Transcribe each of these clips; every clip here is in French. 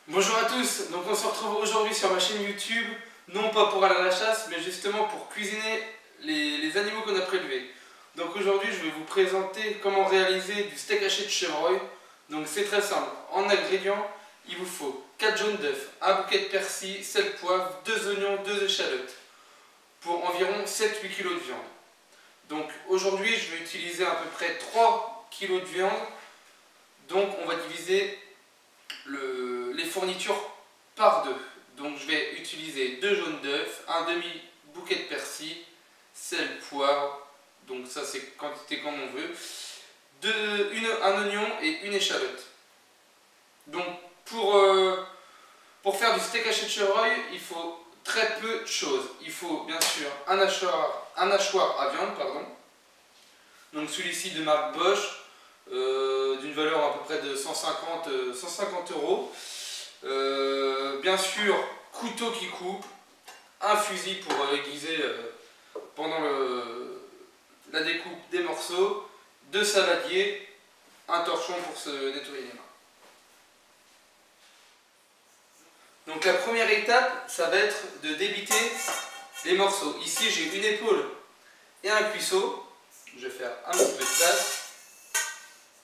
Bonjour à tous, donc on se retrouve aujourd'hui sur ma chaîne YouTube, non pas pour aller à la chasse, mais justement pour cuisiner les animaux qu'on a prélevés. Donc aujourd'hui je vais vous présenter comment réaliser du steak haché de chevreuil. Donc c'est très simple, en ingrédients, il vous faut 4 jaunes d'œufs, un bouquet de persil, sel, poivre, 2 oignons, 2 échalotes, pour environ 7-8 kg de viande. Donc aujourd'hui je vais utiliser à peu près 3 kg de viande, donc on va diviser les fournitures par deux. Donc je vais utiliser 2 jaunes d'œufs, un demi bouquet de persil, sel, poivre, donc ça c'est quantité comme on veut, un oignon et une échalote. Donc pour faire du steak haché de chevreuil, il faut très peu de choses. Il faut bien sûr un hachoir à viande, pardon. Donc celui-ci de marque Bosch, d'une valeur à peu près de 150 €. Bien sûr, couteau qui coupe, un fusil pour aiguiser pendant la découpe des morceaux, 2 saladiers, un torchon pour se nettoyer les mains. Donc la première étape, ça va être de débiter les morceaux. Ici j'ai une épaule et un cuisseau. Je vais faire un petit peu de place.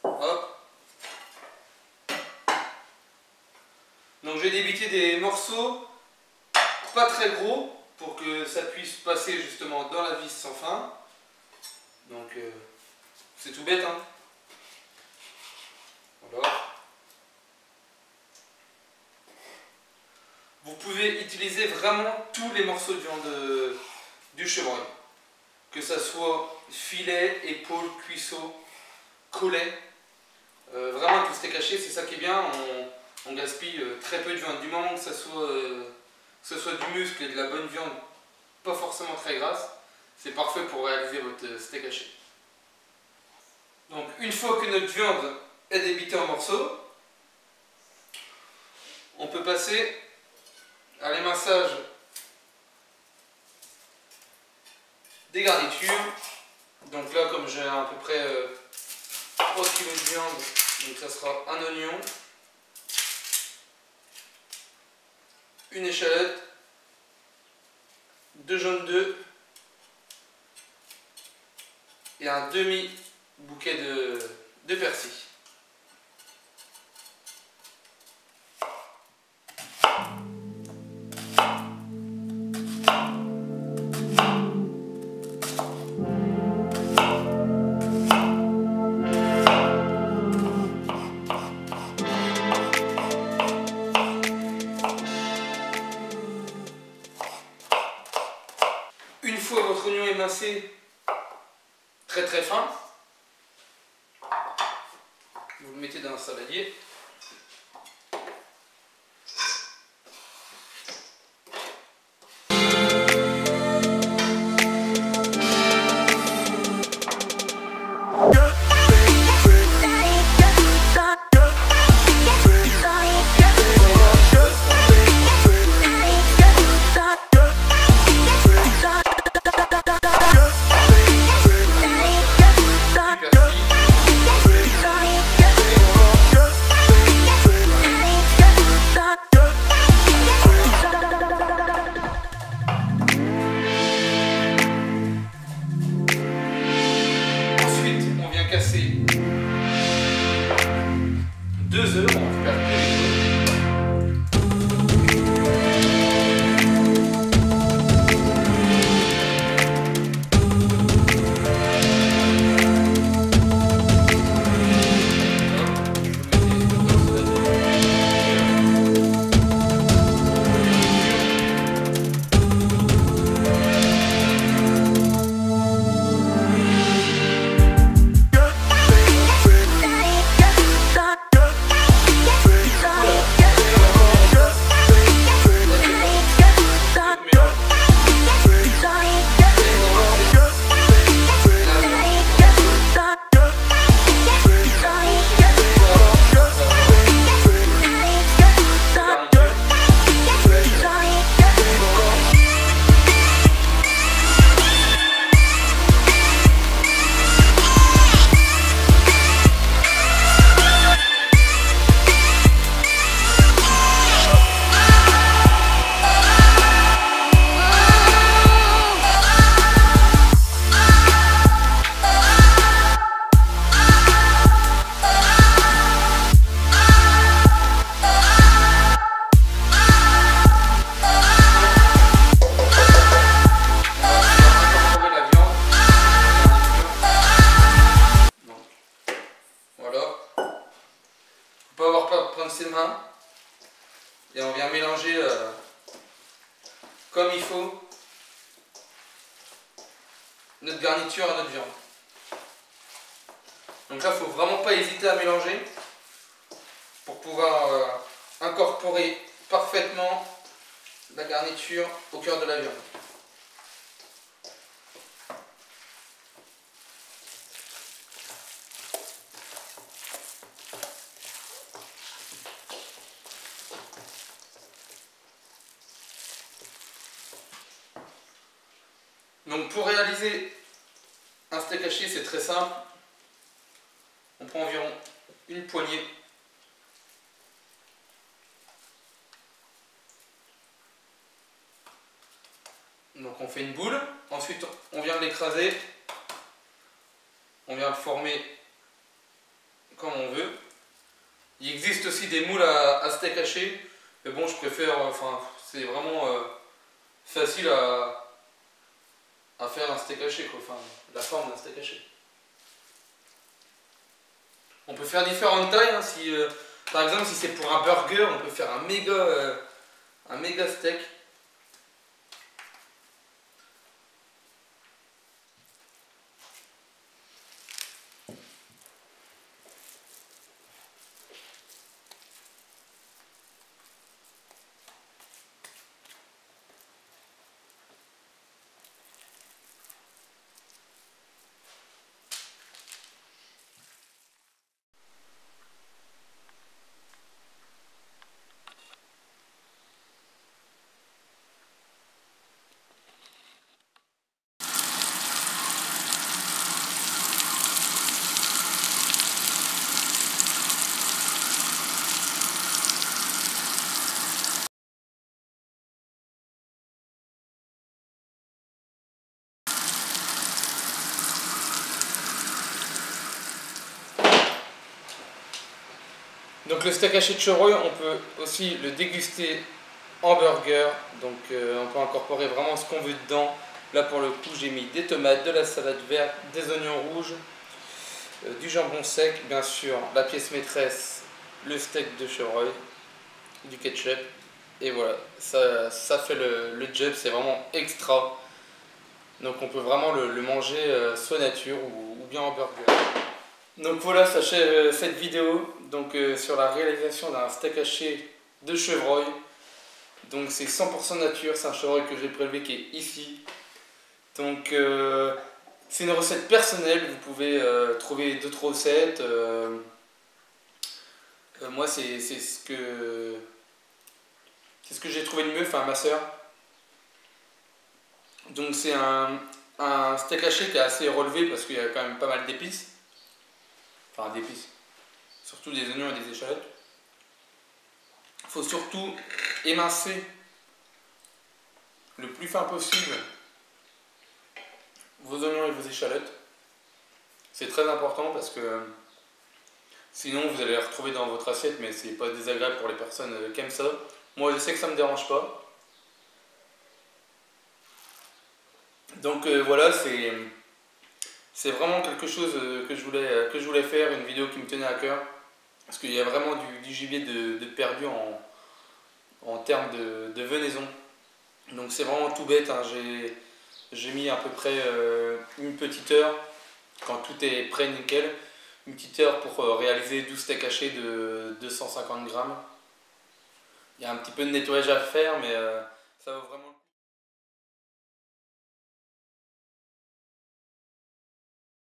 Hop. Donc je vais débiter des morceaux pas très gros pour que ça puisse passer justement dans la vis sans fin. Donc c'est tout bête, hein. Voilà. Vous pouvez utiliser vraiment tous les morceaux de viande du chevreuil. Que ça soit filet, épaule, cuisseau, collet. Vraiment tout steak haché, c'est ça qui est bien. On gaspille très peu de viande. Du moment que ce soit du muscle et de la bonne viande, pas forcément très grasse, c'est parfait pour réaliser votre steak haché. Donc une fois que notre viande est débitée en morceaux, on peut passer à l'éminçage des garnitures. Donc là, comme j'ai à peu près 3 kg de viande, donc ça sera un oignon, une échalote, 2 jaunes d'œufs et un demi bouquet de persil. Une fois votre oignon émincé très très fin, vous le mettez dans un saladier. Casser 2 œufs, on récupère tous les pas avoir peur de prendre ses mains. Et on vient mélanger comme il faut notre garniture à notre viande. Donc là, il ne faut vraiment pas hésiter à mélanger pour pouvoir incorporer parfaitement la garniture au cœur de la viande. Donc pour réaliser un steak haché, c'est très simple. On prend environ une poignée. Donc on fait une boule. Ensuite on vient l'écraser. On vient le former comme on veut. Il existe aussi des moules à steak haché. Mais bon, je préfère, enfin c'est vraiment facile à faire un steak haché, quoi. Enfin, la forme d'un steak haché. On peut faire différentes tailles, hein, si, par exemple si c'est pour un burger, on peut faire un méga steak. Donc le steak haché de chevreuil, on peut aussi le déguster en burger. Donc on peut incorporer vraiment ce qu'on veut dedans. Là pour le coup j'ai mis des tomates, de la salade verte, des oignons rouges, du jambon sec, bien sûr la pièce maîtresse, le steak de chevreuil, du ketchup. Et voilà, ça fait le job, c'est vraiment extra. Donc on peut vraiment le manger soit nature ou bien en burger. Donc voilà, s'achève cette vidéo donc, sur la réalisation d'un steak haché de chevreuil. Donc c'est 100% nature, c'est un chevreuil que j'ai prélevé qui est ici. Donc c'est une recette personnelle, vous pouvez trouver d'autres recettes. Moi c'est ce que j'ai trouvé de mieux, enfin ma soeur. Donc c'est un steak haché qui est assez relevé parce qu'il y a quand même pas mal d'épices. Enfin d'épices, surtout des oignons et des échalotes. Il faut surtout émincer le plus fin possible vos oignons et vos échalotes. C'est très important parce que sinon vous allez les retrouver dans votre assiette, mais c'est pas désagréable pour les personnes qui aiment ça. Moi je sais que ça me dérange pas. Donc voilà, c'est vraiment quelque chose que je voulais faire, une vidéo qui me tenait à cœur. Parce qu'il y a vraiment du gibier de perdu en termes de venaison. Donc c'est vraiment tout bête, hein. J'ai mis à peu près une petite heure, quand tout est prêt nickel, une petite heure pour réaliser 12 steaks hachés de 250 grammes. Il y a un petit peu de nettoyage à faire, mais ça vaut vraiment le coup.